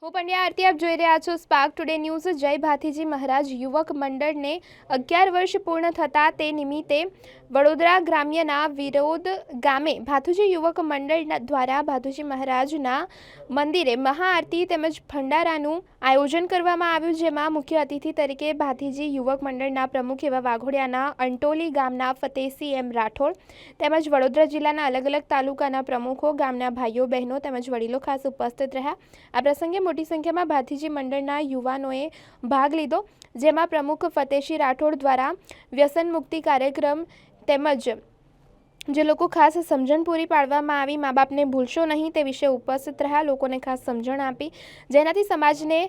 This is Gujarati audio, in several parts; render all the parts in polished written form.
હું પંડ્યા આરતી આપ જોઈ રહ્યા છો સ્પાર્ક ટુડે ન્યૂઝ। જય ભાથીજી મહારાજ યુવક મંડળને 11 વર્ષ પૂર્ણ થતા તે નિમિત્તે વડોદરા ગ્રામ્યના વિરોધ ગામે ભાથુજી યુવક મંડળ દ્વારા ભાથુજી મહારાજના મંદિરે મહાઆરતી તેમજ ભંડારાનું આયોજન કરવામાં આવ્યું, જેમાં મુખ્ય અતિથિ તરીકે ભાથીજી યુવક મંડળના પ્રમુખ એવા વાઘોડિયાના અંટોલી ગામના ફતેહસિંહ એમ રાઠોડ તેમજ વડોદરા જિલ્લાના અલગ અલગ તાલુકાના પ્રમુખો, ગામના ભાઈઓ બહેનો તેમજ વડીલો ખાસ ઉપસ્થિત રહ્યા। આ પ્રસંગે મોટી સંખ્યામાં ભાથીજી મંડળના યુવાનોએ ભાગ લીધો, જેમાં પ્રમુખ ફતેહસિંહ રાઠોડ દ્વારા વ્યસન મુક્તિ કાર્યક્રમ તેમજ જે લોકો ખાસ સમજણ પૂરી પાડવામાં આવી, મા બાપને ભૂલશો નહીં તે વિશે ઉપસ્થિત રહ્યા, લોકોને ખાસ સમજણ આપી, જેનાથી સમાજને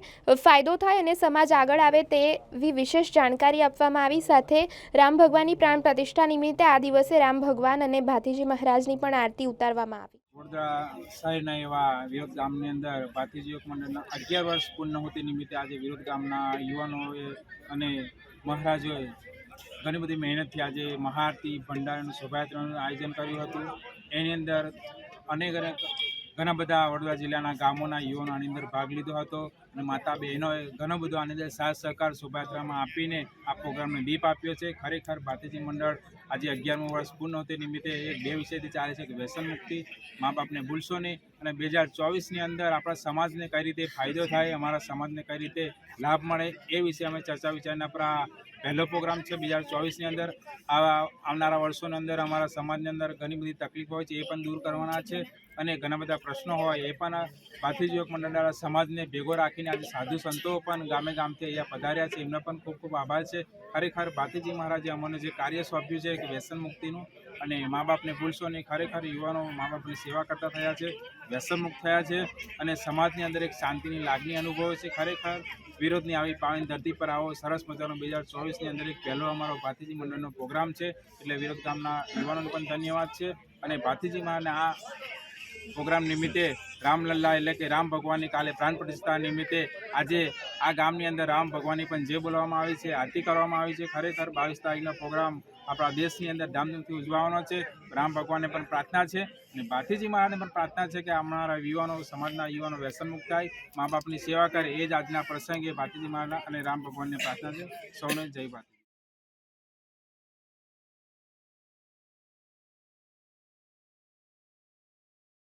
ફાયદો થાય અને સમાજ આગળ આવે તેવી વિશેષ જાણકારી આપવામાં આવી। સાથે રામ ભગવાનની પ્રાણ પ્રતિષ્ઠા નિમિત્તે આ દિવસે રામ ભગવાન અને ભાથીજી મહારાજની પણ આરતી ઉતારવામાં આવી। વડોદરા શહેરના એવા વિરોધ ગામની અંદર ભાથીજી યુવક મંડળના 11 વર્ષ પૂર્ણહોતી નિમિત્તે આજે વિરોધ ગામના યુવાનોએ અને મહારાજોએ ઘણી બધી મહેનતથી આજે મહાઆરતી ભંડારાનું શોભાયાત્રાનું આયોજન કર્યું હતું। એની અંદર ઘણા બધા વડોદરા જિલ્લાના ગામોના યુવાનો આની અંદર ભાગ લીધો હતો અને માતા બહેનોએ ઘણો બધો આની અંદર સાથ સહકાર શોભાયાત્રામાં આપીને આ પ્રોગ્રામને દીપ આપ્યો છે। ખરેખર ભાથીજી મંડળ આજે 11મું વર્ષ પૂર્ણ હોતી નિમિત્તે એક બે વિષયથી ચાલે છે કે વ્યસન મુક્તિ, મા બાપને ભૂલશો નહીં, અને 2024ની અંદર આપણા સમાજને કઈ રીતે ફાયદો થાય, અમારા સમાજને કઈ રીતે લાભ મળે એ વિશે અમે ચર્ચા વિચારણા પર આ પહેલો પ્રોગ્રામ છે। 2024ની અંદર આવનારા વર્ષોની અંદર અમારા સમાજની અંદર ઘણી બધી તકલીફો હોય છે એ પણ દૂર કરવાના છે, અને ઘણા બધા પ્રશ્નો હોય એ પણ ભાથીજી યુવક મંડળ દ્વારા સમાજને ભેગો રાખીને આજે સાધુ સંતો પણ ગામે ગામથી અહીંયા પધાર્યા છે, એમનો પણ ખૂબ ખૂબ આભાર છે। ખરેખર ભાથીજી મહારાજે અમને જે કાર્ય સોંપ્યું છે કે વ્યસન મુક્તિનું અને મા બાપને ભૂલશો નહીં, ખરેખર યુવાનો મા બાપની સેવા કરતા થયા છે, વ્યસન મુક્ત થયા છે અને સમાજની અંદર એક શાંતિની લાગણી અનુભવે છે। ખરેખર વિરોધની આવી પાવન ધરતી પર આવો સરસ મજાનો 2024ની અંદર એક પહેલો અમારો ભાથીજી મંડળનો પ્રોગ્રામ છે, એટલે વિરોધ ગામના યુવાનોને પણ ધન્યવાદ છે। અને ભાથીજી મહારાજના આ પ્રોગ્રામ નિમિત્તે રામલલ્લા એટલે કે રામ ભગવાનની કાલે પ્રાણ પ્રતિષ્ઠા નિમિત્તે આજે આ ગામની અંદર રામ ભગવાનની પણ જય બોલવામાં આવી છે, આરતી કરવામાં આવી છે। ખરેખર 22 તારીખનો પ્રોગ્રામ આપણા દેશની અંદર ધામધૂમથી ઉજવવાનો છે। રામ ભગવાનને પણ પ્રાર્થના છે અને ભાથીજી મહારાજને પણ પ્રાર્થના છે કે અમારા યુવાનો, સમાજના યુવાનો વ્યસન મુક્ત થાય, મા બાપની સેવા કરે, એ જ આજના પ્રસંગે ભાથીજી મહારાજ અને રામ ભગવાનને પ્રાર્થના છે। સૌને જય ભાથ।